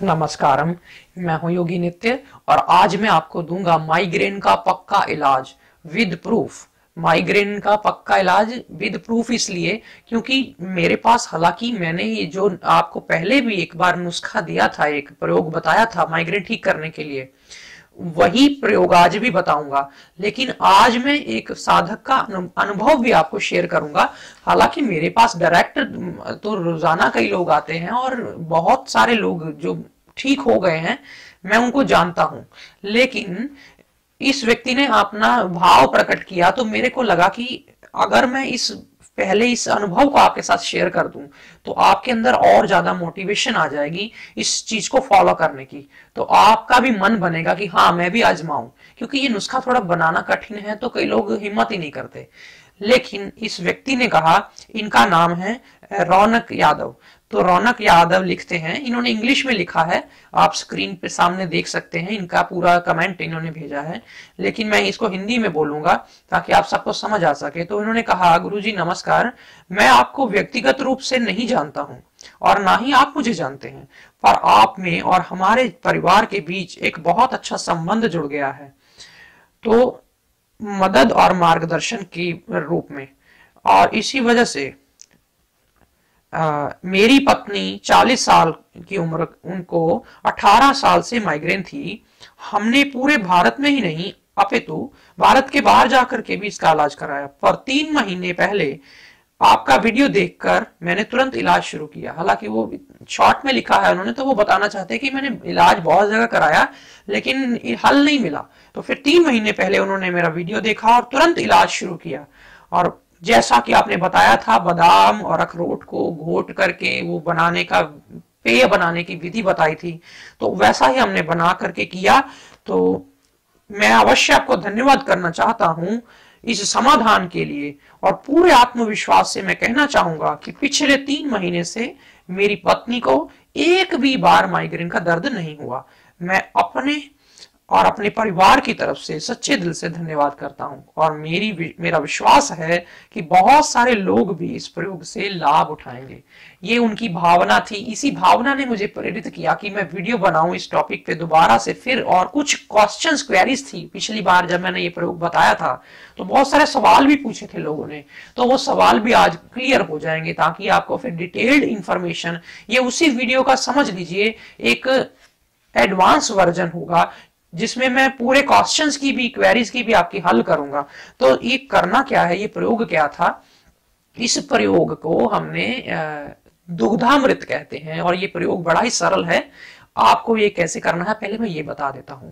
नमस्कारम, मैं हूं योगी नित्य और आज मैं आपको दूंगा माइग्रेन का पक्का इलाज विद प्रूफ। माइग्रेन का पक्का इलाज विद प्रूफ इसलिए क्योंकि मेरे पास, हालांकि मैंने ये जो आपको पहले भी एक बार नुस्खा दिया था, एक प्रयोग बताया था माइग्रेन ठीक करने के लिए, वही प्रयोग आज भी बताऊंगा। लेकिन आज मैं एक साधक का अनुभव भी आपको शेयर करूंगा। हालांकि मेरे पास डायरेक्ट तो रोजाना कई लोग आते हैं और बहुत सारे लोग जो ठीक हो गए हैं मैं उनको जानता हूं, लेकिन इस व्यक्ति ने अपना भाव प्रकट किया तो मेरे को लगा कि अगर मैं इस अनुभव को आपके साथ शेयर कर दूं तो आपके अंदर और ज्यादा मोटिवेशन आ जाएगी इस चीज को फॉलो करने की। तो आपका भी मन बनेगा कि हाँ मैं भी आजमाऊं, क्योंकि ये नुस्खा थोड़ा बनाना कठिन है तो कई लोग हिम्मत ही नहीं करते। लेकिन इस व्यक्ति ने कहा, इनका नाम है रौनक यादव। तो रौनक यादव लिखते हैं, इन्होंने इंग्लिश में लिखा है, आप स्क्रीन पे सामने देख सकते हैं, इनका पूरा कमेंट इन्होंने भेजा है, लेकिन मैं इसको हिंदी में बोलूंगा ताकि आप सबको समझ आ सके। तो इन्होंने कहा, गुरुजी नमस्कार, मैं आपको व्यक्तिगत रूप से नहीं जानता हूं और ना ही आप मुझे जानते हैं, पर आप में और हमारे परिवार के बीच एक बहुत अच्छा संबंध जुड़ गया है, तो मदद और मार्गदर्शन के रूप में। और इसी वजह से मेरी पत्नी 40 साल की उम्र, उनको 18 साल से माइग्रेन थी। हमने पूरे भारत में ही नहीं अपितु भारत के बाहर जाकर के भी इसका इलाज कराया, पर 3 महीने पहले आपका वीडियो देखकर मैंने तुरंत इलाज शुरू किया। हालांकि वो शॉर्ट में लिखा है उन्होंने, तो वो बताना चाहते हैं कि मैंने इलाज बहुत जगह कराया लेकिन हल नहीं मिला। तो फिर 3 महीने पहले उन्होंने मेरा वीडियो देखा और तुरंत इलाज शुरू किया। और जैसा कि आपने बताया था, बादाम और अखरोट को घोट करके वो बनाने का, पेय बनाने की विधि बताई थी, तो वैसा ही हमने बना करके किया। तो मैं अवश्य आपको धन्यवाद करना चाहता हूं इस समाधान के लिए, और पूरे आत्मविश्वास से मैं कहना चाहूंगा कि पिछले 3 महीने से मेरी पत्नी को एक भी बार माइग्रेन का दर्द नहीं हुआ। मैं अपने और अपने परिवार की तरफ से सच्चे दिल से धन्यवाद करता हूं, और मेरा विश्वास है कि बहुत सारे लोग भी इस प्रयोग से लाभ उठाएंगे। ये उनकी भावना थी, इसी भावना ने मुझे प्रेरित किया कि मैं वीडियो बनाऊं इस टॉपिक पे दोबारा से फिर। और कुछ क्वेश्चंस, क्वेरीज थी पिछली बार जब मैंने ये प्रयोग बताया था, तो बहुत सारे सवाल भी पूछे थे लोगों ने, तो वो सवाल भी आज क्लियर हो जाएंगे, ताकि आपको फिर डिटेल्ड इंफॉर्मेशन, ये उसी वीडियो का समझ लीजिए एक एडवांस वर्जन होगा जिसमें मैं पूरे क्वेश्चंस की भी, क्वेरीज की भी आपकी हल करूंगा। तो ये करना क्या है, ये प्रयोग क्या था, इस प्रयोग को हमने दुग्धामृत कहते हैं, और ये प्रयोग बड़ा ही सरल है। आपको ये कैसे करना है पहले मैं ये बता देता हूं।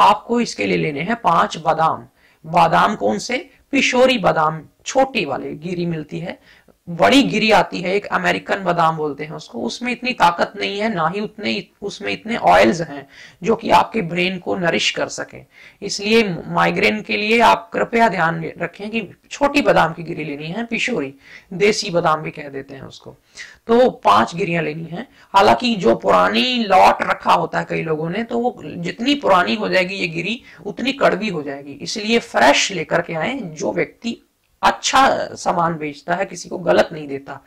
आपको इसके लिए लेने हैं 5 बादाम। बादाम कौन से? पिशोरी बादाम, छोटी वाली गिरी मिलती है, बड़ी गिरी आती है एक, अमेरिकन बादाम बोलते हैं उसको, उसमें इतनी ताकत नहीं है, ना ही उसमें इतने ऑयल्स हैं जो कि आपके ब्रेन को नरिश कर सके। इसलिए माइग्रेन के लिए आप कृपया ध्यान रखें कि छोटी बादाम की गिरी लेनी है, पिशोरी, देसी बादाम भी कह देते हैं उसको। तो 5 गिरियां लेनी है। हालांकि जो पुरानी लॉट रखा होता है कई लोगों ने, तो वो जितनी पुरानी हो जाएगी ये गिरी उतनी कड़वी हो जाएगी, इसलिए फ्रेश लेकर के आए। जो व्यक्ति अच्छा सामान बेचता है, किसी को गलत नहीं देता,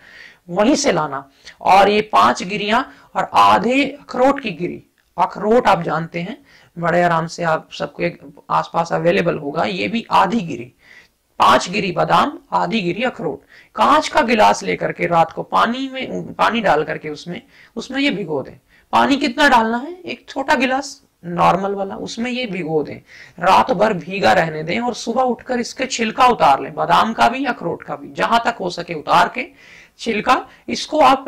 वहीं से लाना। और ये 5 गिरियां और आधे अखरोट की गिरी। अखरोट आप जानते हैं बड़े आराम से आप सबके आसपास अवेलेबल होगा, ये भी आधी गिरी। 5 गिरी बादाम, आधी गिरी अखरोट। कांच का गिलास लेकर के रात को पानी डाल करके उसमें ये भिगो दें। पानी कितना डालना है? एक छोटा गिलास नॉर्मल वाला, उसमें ये भिगो दें, रात भर भीगा रहने दें, और सुबह उठकर इसके छिलका उतार लें, बादाम का भी अखरोट का भी, जहां तक हो सके उतार के छिलका। इसको आप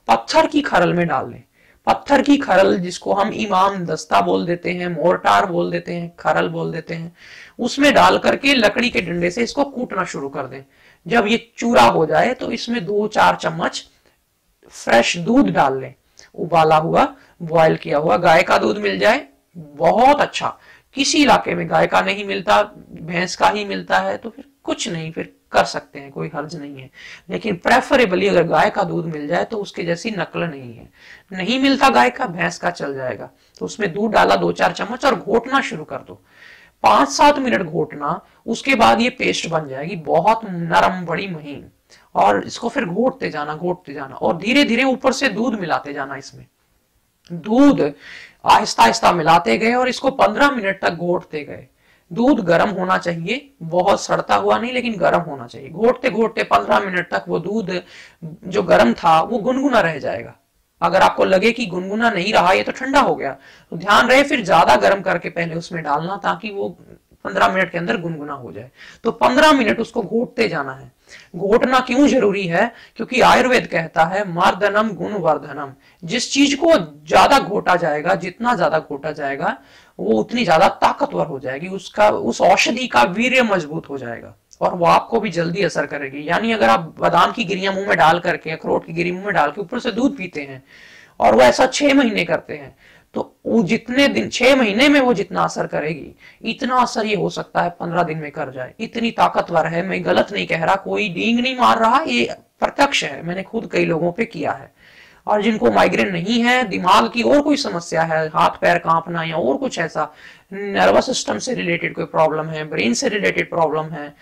पत्थर की खरल में डाल लें। पत्थर की खरल, जिसको हम इमाम दस्ता बोल देते हैं, मोर्टार बोल देते हैं, खरल बोल देते हैं, उसमें डाल करके लकड़ी के डंडे से इसको कूटना शुरू कर दें। जब ये चूरा हो जाए तो इसमें 2-4 चम्मच फ्रेश दूध डाल लें, उबाला हुआ, बॉयल किया हुआ गाय का दूध मिल जाए बहुत अच्छा। किसी इलाके में गाय का नहीं मिलता, भैंस का ही मिलता है, तो फिर कुछ नहीं, फिर कर सकते हैं, कोई हर्ज नहीं है। लेकिन प्रेफरेबली अगर गाय का दूध मिल जाए तो उसके जैसी नकल नहीं है। नहीं मिलता गाय का, भैंस का चल जाएगा, तो उसमें दूध डाला 2-4 चम्मच और घोटना शुरू कर दो। 5-7 मिनट घोटना, उसके बाद ये पेस्ट बन जाएगी बहुत नरम, बड़ी महीन। और इसको फिर घोटते जाना और धीरे धीरे ऊपर से दूध मिलाते जाना। इसमें दूध आहिस्ता आहिस्ता मिलाते गए और इसको 15 मिनट तक घोटते गए। दूध गर्म होना चाहिए, बहुत सड़ता हुआ नहीं, लेकिन गर्म होना चाहिए। घोटते घोटते 15 मिनट तक वो दूध जो गर्म था वो गुनगुना रह जाएगा। अगर आपको लगे कि गुनगुना नहीं रहा, ये तो ठंडा हो गया, तो ध्यान रहे फिर ज्यादा गर्म करके पहले उसमें डालना, ताकि वो 15 मिनट के अंदर गुनगुना हो जाए। तो 15 मिनट उसको घोटते जाना है। घोटना क्यों जरूरी है? क्योंकि आयुर्वेद कहता है मर्दनम गुणवर्धनम। जिस चीज को ज्यादा घोटा जाएगा, जितना ज्यादा घोटा जाएगा, वो उतनी ज्यादा ताकतवर हो जाएगी, उसका उस औषधि का वीर्य मजबूत हो जाएगा और वो आपको भी जल्दी असर करेगी। यानी अगर आप बादाम की गिरियां मुंह में डाल करके, अखरोट की गिरी मुंह में डाल के ऊपर से दूध पीते हैं और वो ऐसा 6 महीने करते हैं, तो वो जितने दिन, 6 महीने में वो जितना असर करेगी, इतना असर ये हो सकता है 15 दिन में कर जाए। इतनी ताकतवर है। मैं गलत नहीं कह रहा, कोई डींग नहीं मार रहा, ये प्रत्यक्ष है, मैंने खुद कई लोगों पे किया है। और जिनको माइग्रेन नहीं है, दिमाग की और कोई समस्या है, हाथ पैर कांपना या और कुछ ऐसा, नर्वस सिस्टम से रिलेटेड कोई प्रॉब्लम है, ब्रेन से रिलेटेड प्रॉब्लम है,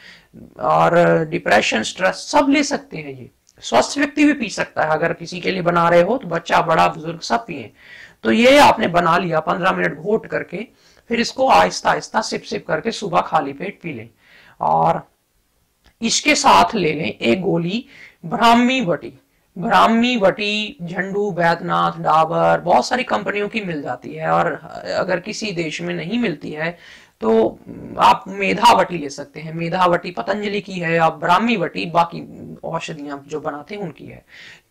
और डिप्रेशन, स्ट्रेस, सब ले सकते हैं। ये स्वस्थ व्यक्ति भी पी सकता है। अगर किसी के लिए बना रहे हो तो बच्चा, बड़ा, बुजुर्ग सब पिए। तो ये आपने बना लिया 15 मिनट घोट करके, फिर इसको आहिस्ता आहिस्ता सिप सिप करके सुबह खाली पेट पी लें। और इसके साथ ले लें एक गोली ब्राह्मी बटी। ब्राह्मी बटी झंडू, बैद्यनाथ, डाबर, बहुत सारी कंपनियों की मिल जाती है। और अगर किसी देश में नहीं मिलती है तो आप मेधावटी ले सकते हैं। मेधावटी पतंजलि की है, आप ब्राह्मी बटी बाकी औषधियां जो बनाते हैं उनकी है।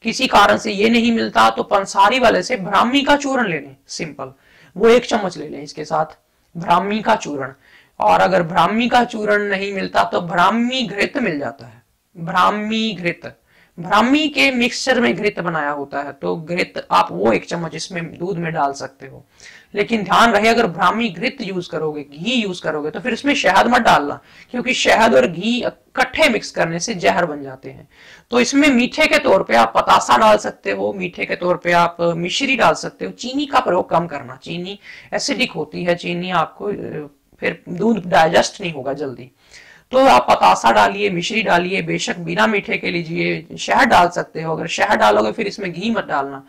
किसी कारण से ये नहीं मिलता तो पंसारी वाले से ब्राह्मी का चूर्ण ले लें, सिंपल, वो 1 चम्मच ले लें इसके साथ, ब्राह्मी का चूर्ण। और अगर ब्राह्मी का चूर्ण नहीं मिलता तो ब्राह्मी घृत मिल जाता है। ब्राह्मी घृत, ब्राह्मी के मिक्सचर में घृत बनाया होता है, तो घृत आप वो 1 चम्मच इसमें दूध में डाल सकते हो। लेकिन ध्यान रहे, अगर ब्राह्मी घृत यूज करोगे, घी यूज करोगे, तो फिर इसमें शहद मत डालना, क्योंकि शहद और घी इकट्ठे मिक्स करने से जहर बन जाते हैं। तो इसमें मीठे के तौर पे आप पतासा डाल सकते हो, मीठे के तौर पे आप मिश्री डाल सकते हो। चीनी का प्रयोग कम करना, चीनी एसिडिक होती है, चीनी आपको फिर दूध डाइजेस्ट नहीं होगा जल्दी। तो आप पतासा डालिए, मिश्री डालिए, बेशक बिना मीठे के लीजिए, शहद डाल सकते हो। अगर शहद डालोगे फिर इसमें घी मत डालना।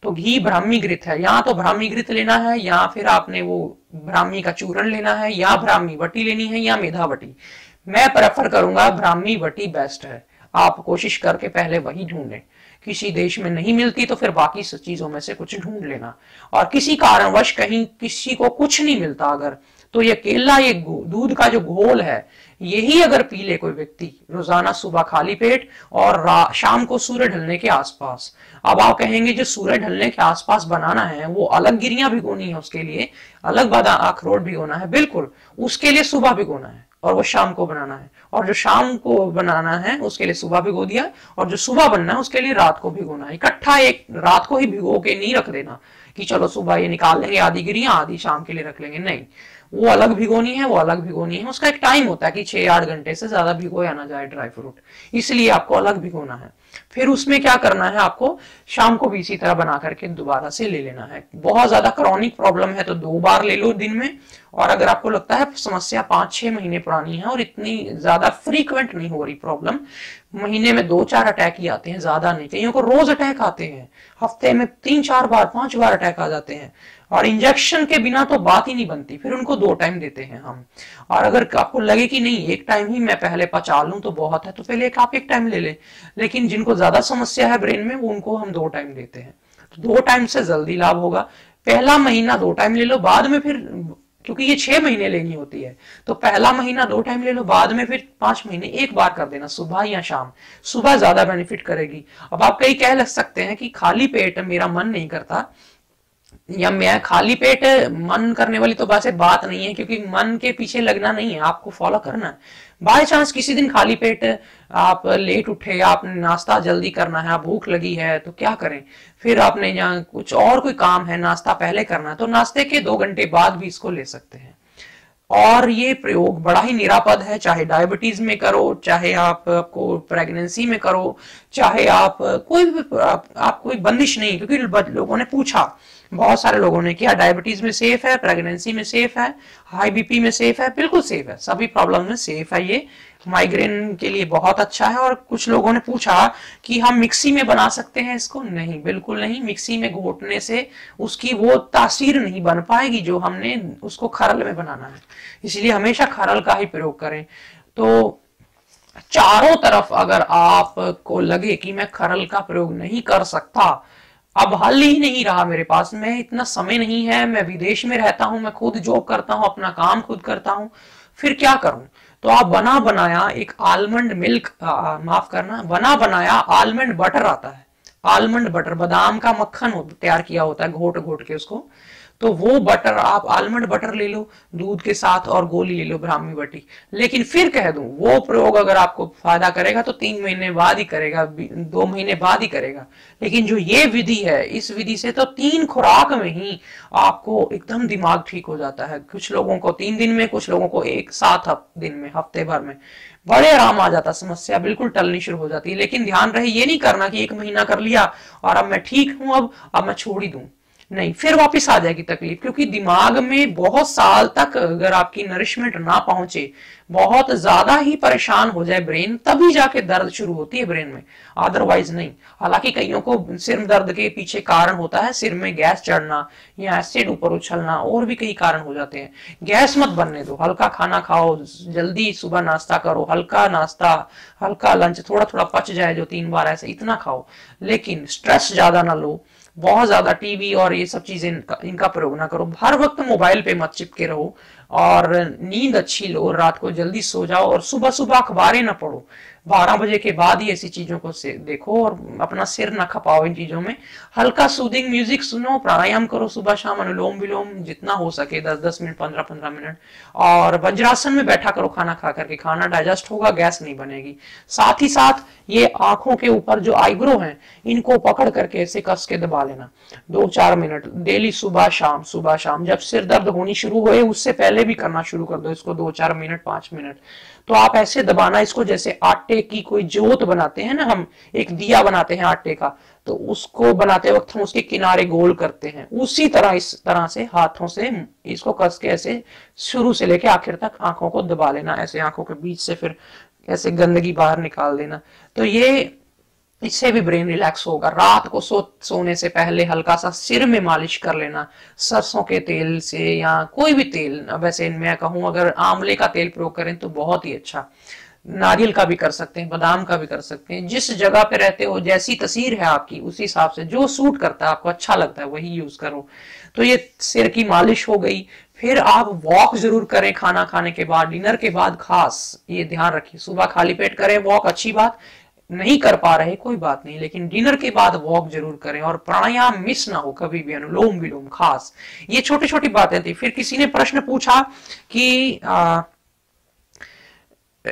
तो घी ब्राह्मी घृत है, या तो ब्राह्मी घृत लेना है, या फिर आपने वो ब्राह्मी का चूर्ण लेना है, या ब्राह्मी बटी लेनी है, या मेधा बटी। मैं प्रेफर करूंगा ब्राह्मी बटी बेस्ट है। आप कोशिश करके पहले वही ढूंढें। किसी देश में नहीं मिलती तो फिर बाकी चीजों में से कुछ ढूंढ लेना। और किसी कारणवश कहीं किसी को कुछ नहीं मिलता अगर, तो ये केला, ये दूध का जो घोल है, यही अगर पी ले कोई व्यक्ति रोजाना सुबह खाली पेट और शाम को सूर्य ढलने के आसपास। अब आप कहेंगे जो सूर्य ढलने के आसपास बनाना है वो अलग गिरियां भिगोनी है, उसके लिए अलग बादाम अखरोट भिगोना है, बिल्कुल उसके लिए सुबह भिगोना है और वो शाम को बनाना है। और जो शाम को बनाना है उसके लिए सुबह भिगो दिया, और जो सुबह बनना है उसके लिए रात को भिगोना है। इकट्ठा एक रात को ही भिगो के नहीं रख देना कि चलो सुबह ये निकाल लेंगे आधी गिरियां, आधी शाम के लिए रख लेंगे, नहीं, वो अलग भिगोनी है, वो अलग भिगोनी है। उसका एक टाइम होता है कि 6-8 घंटे से ज्यादा भिगोया ना जाए ड्राई फ्रूट, इसलिए आपको अलग भिगोना है। फिर उसमें क्या करना है, आपको शाम को भी इसी तरह बना करके दोबारा से ले लेना है। बहुत ज्यादा क्रॉनिक प्रॉब्लम है तो 2 बार ले लो दिन में। और अगर आपको लगता है समस्या 5-6 महीने पुरानी है और इतनी ज्यादा फ्रीक्वेंट नहीं हो रही प्रॉब्लम, महीने में 2-4 अटैक ही आते हैं, ज्यादा नहीं, कईयों को रोज अटैक आते हैं, हफ्ते में 3-4 बार 5 बार अटैक आ जाते हैं, और इंजेक्शन के बिना तो बात ही नहीं बनती, फिर उनको 2 टाइम देते हैं हम। और अगर आपको लगे कि नहीं 1 टाइम ही मैं पहले पचा लूं तो बहुत है, तो पहले आप 1 टाइम ले लें। लेकिन जिनको ज्यादा समस्या है ब्रेन में, वो उनको हम 2 टाइम देते हैं। तो 2 टाइम से जल्दी लाभ होगा। पहला महीना 2 टाइम ले लो, बाद में फिर, क्योंकि ये 6 महीने लेनी होती है, तो पहला महीना 2 टाइम ले लो, बाद में फिर 5 महीने 1 बार कर देना, सुबह या शाम। सुबह ज्यादा बेनिफिट करेगी। अब आप कई कह लग सकते हैं कि खाली पेट मेरा मन नहीं करता, या मैं खाली पेट मन करने वाली तो वैसे बात नहीं है, क्योंकि मन के पीछे लगना नहीं है, आपको फॉलो करना है। बाय चांस किसी दिन खाली पेट आप लेट उठे, आपने नाश्ता जल्दी करना है, आप भूख लगी है तो क्या करें, फिर आपने यहाँ कुछ और कोई काम है, नाश्ता पहले करना है, तो नाश्ते के 2 घंटे बाद भी इसको ले सकते हैं। और ये प्रयोग बड़ा ही निरापद है, चाहे डायबिटीज में करो, चाहे आपको प्रेगनेंसी में करो, चाहे आप कोई भी आप कोई बंदिश नहीं, क्योंकि लोगों ने पूछा, बहुत सारे लोगों ने किया, डायबिटीज में सेफ है, प्रेगनेंसी में सेफ है, हाई बीपी में सेफ है, बिल्कुल सेफ है, सभी प्रॉब्लम में सेफ है ये। माइग्रेन के लिए बहुत अच्छा है। और कुछ लोगों ने पूछा कि हम मिक्सी में बना सकते हैं इसको, नहीं, बिल्कुल नहीं, मिक्सी में घोटने से उसकी वो तासीर नहीं बन पाएगी जो हमने उसको खरल में बनाना है, इसलिए हमेशा खरल का ही प्रयोग करें। तो चारों तरफ अगर आपको लगे कि मैं खरल का प्रयोग नहीं कर सकता, अब हल ही नहीं रहा मेरे पास, मैं इतना समय नहीं है, मैं विदेश में रहता हूं, मैं खुद जॉब करता हूं, अपना काम खुद करता हूं, फिर क्या करूं, तो आप बना बनाया एक आलमंड मिल्क, माफ करना, बना बनाया आलमंड बटर आता है, आलमंड बटर, बादाम का मक्खन तैयार किया होता है घोट घोट के उसको, तो वो बटर आप आलमंड बटर ले लो दूध के साथ, और गोली ले लो ब्राह्मी बटी। लेकिन फिर कह दूं, वो प्रयोग अगर आपको फायदा करेगा तो 3 महीने बाद ही करेगा, 2 महीने बाद ही करेगा। लेकिन जो ये विधि है, इस विधि से तो 3 खुराक में ही आपको एकदम दिमाग ठीक हो जाता है। कुछ लोगों को 3 दिन में, कुछ लोगों को 1-7 दिन में, हफ्ते भर में बड़े आराम आ जाता, समस्या बिल्कुल टलनी शुरू हो जाती है। लेकिन ध्यान रहे, ये नहीं करना कि 1 महीना कर लिया और अब मैं ठीक हूं, अब मैं छोड़ ही दूं, नहीं, फिर वापस आ जाएगी तकलीफ। क्योंकि दिमाग में बहुत साल तक अगर आपकी नरिशमेंट ना पहुंचे, बहुत ज्यादा ही परेशान हो जाए ब्रेन, तभी जाके दर्द शुरू होती है ब्रेन में, अदरवाइज नहीं। हालांकि कईयों को सिर दर्द के पीछे कारण होता है सिर में गैस चढ़ना या एसिड ऊपर उछलना, और भी कई कारण हो जाते हैं। गैस मत बनने दो, हल्का खाना खाओ, जल्दी सुबह नाश्ता करो, हल्का नाश्ता, हल्का लंच, थोड़ा थोड़ा पच जाए जो 3 बार, ऐसे इतना खाओ। लेकिन स्ट्रेस ज्यादा ना लो, बहुत ज्यादा टीवी और ये सब चीजें इनका प्रयोग ना करो, हर वक्त मोबाइल पे मत चिपके रहो, और नींद अच्छी लो, रात को जल्दी सो जाओ, और सुबह सुबह अखबारें ना पढ़ो, 12 बजे के बाद ही ऐसी चीजों को देखो, और अपना सिर ना खपाओ इन चीजों में। हल्का सूदिंग म्यूजिक सुनो, प्राणायाम करो सुबह शाम, अनुलोम विलोम जितना हो सके 10-10 मिनट, 15-15 मिनट, और वज्रासन में बैठा करो खाना खा करके, खाना डाइजेस्ट होगा, गैस नहीं बनेगी। साथ ही साथ ये आंखों के ऊपर जो आईब्रो हैं, इनको पकड़ करके ऐसे कस के दबा लेना 2-4 मिनट डेली, सुबह शाम, सुबह शाम। जब सिर दर्द होनी शुरू होए उससे पहले भी करना शुरू कर दो इसको, 2-4 मिनट, 5 मिनट। तो आप ऐसे दबाना इसको, जैसे आटे की कोई जोत बनाते हैं ना, हम एक दिया बनाते हैं आटे का, तो उसको बनाते वक्त हम उसके किनारे गोल करते हैं, उसी तरह इस तरह से हाथों से इसको कस के ऐसे शुरू से लेके आखिर तक आंखों को दबा लेना, ऐसे आंखों के बीच से फिर ऐसे गंदगी बाहर निकाल देना। तो ये, इससे भी ब्रेन रिलैक्स होगा। रात को सोने से पहले हल्का सा सिर में मालिश कर लेना सरसों के तेल से, या कोई भी तेल, वैसे मैं कहूं अगर आंवले का तेल प्रयोग करें तो बहुत ही अच्छा, नारियल का भी कर सकते हैं, बादाम का भी कर सकते हैं, जिस जगह पे रहते हो, जैसी तस्वीर है आपकी, उसी हिसाब से जो सूट करता है, आपको अच्छा लगता है वही यूज करो। तो ये सिर की मालिश हो गई। फिर आप वॉक जरूर करें खाना खाने के बाद, डिनर के बाद खास ये ध्यान रखिए, सुबह खाली पेट करें वॉक, अच्छी बात, नहीं कर पा रहे कोई बात नहीं, लेकिन डिनर के बाद वॉक जरूर करें, और प्राणायाम मिस ना हो कभी भी, अनुलोम विलोम खास। ये छोटी छोटी बातें थी। फिर किसी ने प्रश्न पूछा कि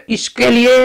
इसके लिए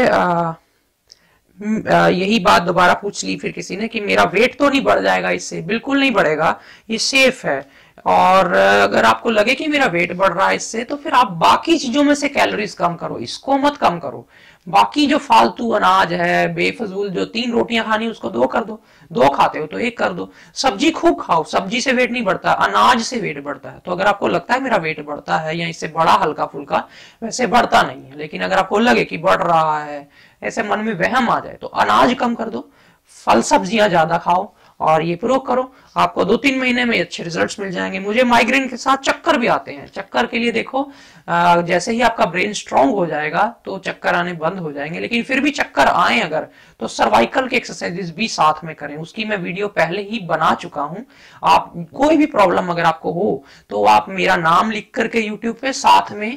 यही बात दोबारा पूछ ली फिर किसी ने कि मेरा वेट तो नहीं बढ़ जाएगा इससे? बिल्कुल नहीं बढ़ेगा, ये सेफ है। और अगर आपको लगे कि मेरा वेट बढ़ रहा है इससे, तो फिर आप बाकी चीजों में से कैलोरीज कम करो, इसको मत कम करो। बाकी जो फालतू अनाज है, बेफजूल, जो 3 रोटियां खानी उसको 2 कर दो, 2 खाते हो तो 1 कर दो। सब्जी खूब खाओ, सब्जी से वेट नहीं बढ़ता, अनाज से वेट बढ़ता है। तो अगर आपको लगता है मेरा वेट बढ़ता है या इससे बड़ा हल्का फुल्का, वैसे बढ़ता नहीं है, लेकिन अगर आपको लगे कि बढ़ रहा है, ऐसे मन में वहम आ जाए, तो अनाज कम कर दो, फल सब्जियां ज्यादा खाओ, और ये प्रयोग करो, आपको 2-3 महीने में अच्छे रिजल्ट्स मिल जाएंगे। मुझे माइग्रेन के साथ चक्कर भी आते हैं, चक्कर के लिए देखो, जैसे ही आपका ब्रेन स्ट्रांग हो जाएगा तो चक्कर आने बंद हो जाएंगे। लेकिन फिर भी चक्कर आए अगर, तो सर्वाइकल के एक्सरसाइजेस भी साथ में करें, उसकी मैं वीडियो पहले ही बना चुका हूं। आप कोई भी प्रॉब्लम अगर आपको हो तो आप मेरा नाम लिख करके यूट्यूब पे साथ में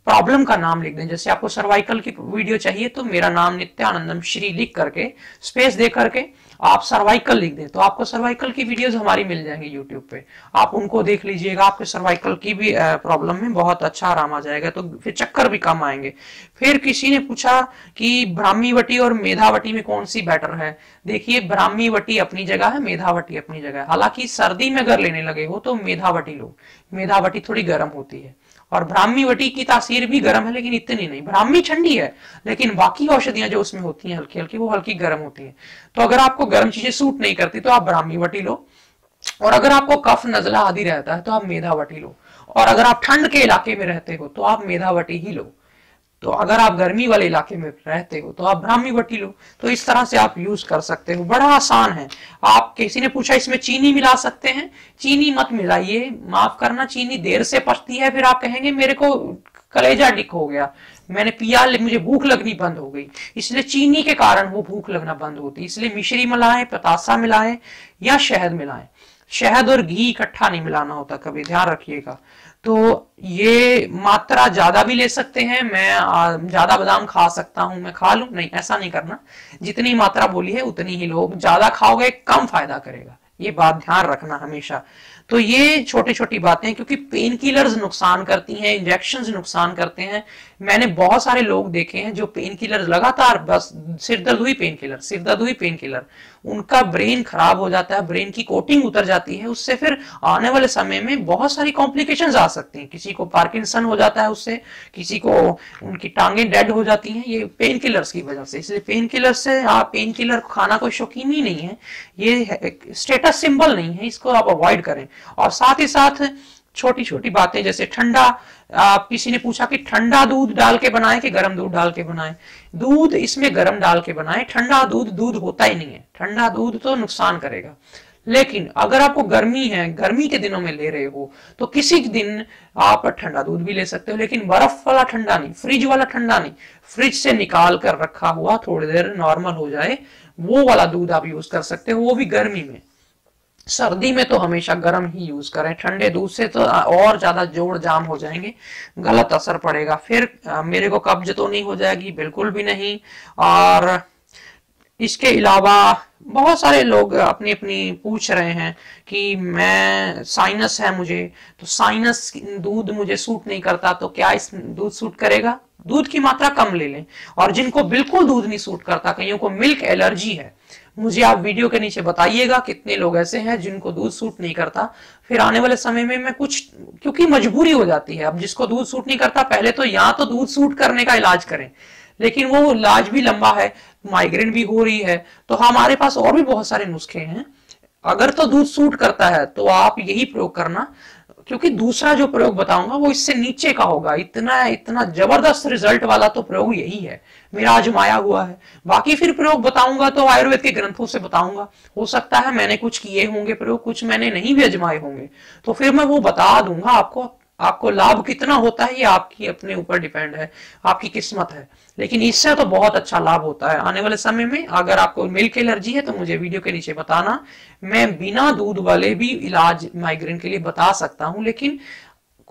प्रॉब्लम का नाम लिख दें। जैसे आपको सर्वाइकल की वीडियो चाहिए तो मेरा नाम नित्यानंदम श्री लिख करके स्पेस दे करके आप सर्वाइकल लिख दें तो आपको सर्वाइकल की वीडियोस हमारी मिल जाएंगी यूट्यूब पे, आप उनको देख लीजिएगा, आपके सर्वाइकल की भी प्रॉब्लम में बहुत अच्छा आराम आ जाएगा, तो फिर चक्कर भी कम आएंगे। फिर किसी ने पूछा कि ब्राह्मीवटी और मेधावटी में कौन सी बेटर है। देखिए, ब्राह्मीवटी अपनी जगह है, मेधावटी अपनी जगह है। हालांकि सर्दी में अगर लेने लगे हो तो मेधावटी लो, मेधावटी थोड़ी गर्म होती है, और ब्राह्मीवटी की तासीर भी गर्म है लेकिन इतनी नहीं। ब्राह्मी ठंडी है लेकिन बाकी औषधियां जो उसमें होती हैं हल्की हल्की, वो हल्की गर्म होती हैं। तो अगर आपको गर्म चीजें सूट नहीं करती तो आप ब्राह्मीवटी लो, और अगर आपको कफ नजला आदि रहता है तो आप मेधावटी लो, और अगर आप ठंड के इलाके में रहते हो तो आप मेधावटी ही लो, तो अगर आप गर्मी वाले इलाके में रहते हो तो आप ब्राह्मीवटी लो। तो इस तरह से आप यूज कर सकते हो, बड़ा आसान है। आप, किसी ने पूछा इसमें चीनी मिला सकते हैं, चीनी मत मिलाइए, माफ करना, चीनी देर से पचती है, फिर आप कहेंगे मेरे को कलेजा डिक हो गया, मैंने पिया, मुझे भूख लगनी बंद हो गई, इसलिए चीनी के कारण वो भूख लगना बंद होती। इसलिए मिश्री मिलाएं, पतासा मिलाएं या शहद मिलाएं। शहद और घी इकट्ठा नहीं मिलाना होता, कभी ध्यान रखिएगा। तो ये मात्रा ज्यादा भी ले सकते हैं, मैं ज्यादा बादाम खा सकता हूं, मैं खा लूं, नहीं, ऐसा नहीं करना। जितनी मात्रा बोली है उतनी ही लो, ज्यादा खाओगे कम फायदा करेगा, ये बात ध्यान रखना हमेशा। तो ये छोटी छोटी बातें, क्योंकि पेन किलर्स नुकसान करती हैं, इंजेक्शंस नुकसान करते हैं। मैंने बहुत सारे लोग देखे हैं जो पेन किलर लगातार, बस सिर दर्द हुई पेन किलर, सिर दर्द हुई पेन किलर, उनका ब्रेन खराब हो जाता है, ब्रेन की कोटिंग उतर जाती है, उससे फिर आने वाले समय में बहुत सारी कॉम्प्लिकेशंस आ सकती हैं। किसी को पार्किंसन हो जाता है उससे, किसी को उनकी टांगें डेड हो जाती हैं, ये पेन किलर्स की वजह से। इसलिए पेन किलर से, आप पेन किलर खाना कोई शौकीन ही नहीं है, ये स्टेटस सिंबल नहीं है, इसको आप अवॉइड करें। और साथ ही साथ छोटी छोटी बातें, जैसे ठंडा, किसी ने पूछा कि ठंडा दूध डाल के बनाएं कि गर्म दूध डाल के बनाएं। दूध इसमें गर्म डाल के बनाएं, ठंडा दूध दूध होता ही नहीं है, ठंडा दूध तो नुकसान करेगा। लेकिन अगर आपको गर्मी है, गर्मी के दिनों में ले रहे हो, तो किसी दिन आप ठंडा दूध भी ले सकते हो, लेकिन बर्फ वाला ठंडा नहीं, फ्रिज वाला ठंडा नहीं, फ्रिज से निकाल कर रखा हुआ थोड़ी देर नॉर्मल हो जाए वो वाला दूध आप यूज कर सकते हो, वो भी गर्मी में। सर्दी में तो हमेशा गर्म ही यूज करें, ठंडे दूध से तो और ज्यादा जोड़ जाम हो जाएंगे, गलत असर पड़ेगा। फिर मेरे को कब्ज तो नहीं हो जाएगी, बिल्कुल भी नहीं। और इसके अलावा बहुत सारे लोग अपनी अपनी पूछ रहे हैं कि मैं, साइनस है मुझे, तो साइनस दूध मुझे सूट नहीं करता, तो क्या इस दूध सूट करेगा? दूध की मात्रा कम ले लें। और जिनको बिल्कुल दूध नहीं सूट करता, कईयों को मिल्क एलर्जी है, मुझे आप वीडियो के नीचे बताइएगा कितने लोग ऐसे हैं जिनको दूध सूट नहीं करता। फिर आने वाले समय में मैं कुछ, क्योंकि मजबूरी हो जाती है, अब जिसको दूध सूट नहीं करता, पहले तो या तो दूध सूट करने का इलाज करें, लेकिन वो इलाज भी लंबा है, माइग्रेन भी हो रही है, तो हमारे पास और भी बहुत सारे नुस्खे हैं। अगर तो दूध सूट करता है तो आप यही प्रयोग करना, क्योंकि दूसरा जो प्रयोग बताऊंगा वो इससे नीचे का होगा। इतना इतना जबरदस्त रिजल्ट वाला तो प्रयोग यही है, मेरा आजमाया हुआ है। बाकी फिर प्रयोग बताऊंगा तो आयुर्वेद के ग्रंथों से बताऊंगा, हो सकता है मैंने कुछ किए होंगे प्रयोग, कुछ मैंने नहीं भी आजमाए होंगे, तो फिर मैं वो बता दूंगा आपको। आपको लाभ कितना होता है ये आपकी अपने ऊपर डिपेंड है, आपकी किस्मत है, लेकिन इससे तो बहुत अच्छा लाभ होता है आने वाले समय में। अगर आपको मिल्क एलर्जी है तो मुझे वीडियो के नीचे बताना, मैं बिना दूध वाले भी इलाज माइग्रेन के लिए बता सकता हूं। लेकिन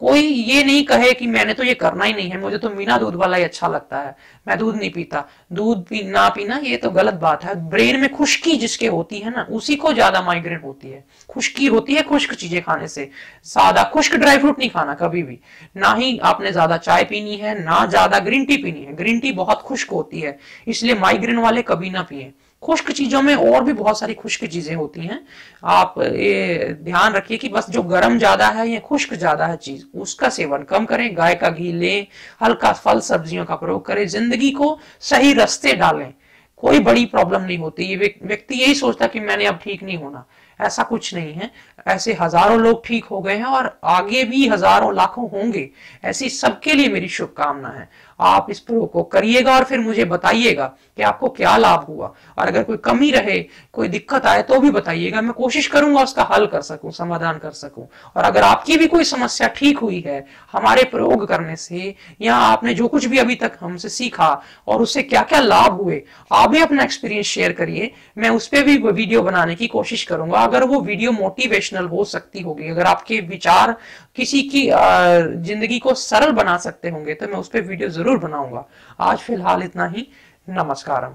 कोई ये नहीं कहे कि मैंने तो ये करना ही नहीं है, मुझे तो बिना दूध वाला ही अच्छा लगता है, मैं दूध नहीं पीता। दूध ना पीना ये तो गलत बात है। ब्रेन में खुश्की जिसके होती है ना, उसी को ज्यादा माइग्रेन होती है, खुश्की होती है खुश्क चीजें खाने से। सादा खुश्क ड्राई फ्रूट नहीं खाना कभी भी, ना ही आपने ज्यादा चाय पीनी है, ना ज्यादा ग्रीन टी पीनी है, ग्रीन टी बहुत खुश्क होती है, इसलिए माइग्रेन वाले कभी ना पिए। खुश्क चीजों में और भी बहुत सारी खुश्क चीजें होती हैं, आप ये ध्यान रखिए कि बस जो गर्म ज्यादा है या खुश्क ज्यादा है चीज, उसका सेवन कम करें। गाय का घी लें, हल्का फल सब्जियों का प्रयोग करें, जिंदगी को सही रास्ते डालें, कोई बड़ी प्रॉब्लम नहीं होती। ये व्यक्ति यही सोचता कि मैंने अब ठीक नहीं होना, ऐसा कुछ नहीं है। ऐसे हजारों लोग ठीक हो गए हैं और आगे भी हजारों लाखों होंगे, ऐसी सबके लिए मेरी शुभकामना है। आप इस प्रयोग को करिएगा और फिर मुझे बताइएगा कि आपको क्या लाभ हुआ, और अगर कोई कमी रहे, कोई दिक्कत आए तो भी बताइएगा, मैं कोशिश करूंगा उसका हल कर सकूं, समाधान कर सकूं। और अगर आपकी भी कोई समस्या ठीक हुई है हमारे प्रयोग करने से, या आपने जो कुछ भी अभी तक हमसे सीखा और उससे क्या क्या लाभ हुए, आप भी अपना एक्सपीरियंस शेयर करिए, मैं उस पर भी वीडियो बनाने की कोशिश करूंगा। अगर वो वीडियो मोटिवेशनल हो सकती होगी, अगर आपके विचार किसी की जिंदगी को सरल बना सकते होंगे, तो मैं उस पर वीडियो जरूर बनाऊंगा। आज फिलहाल इतना ही, नमस्कारम।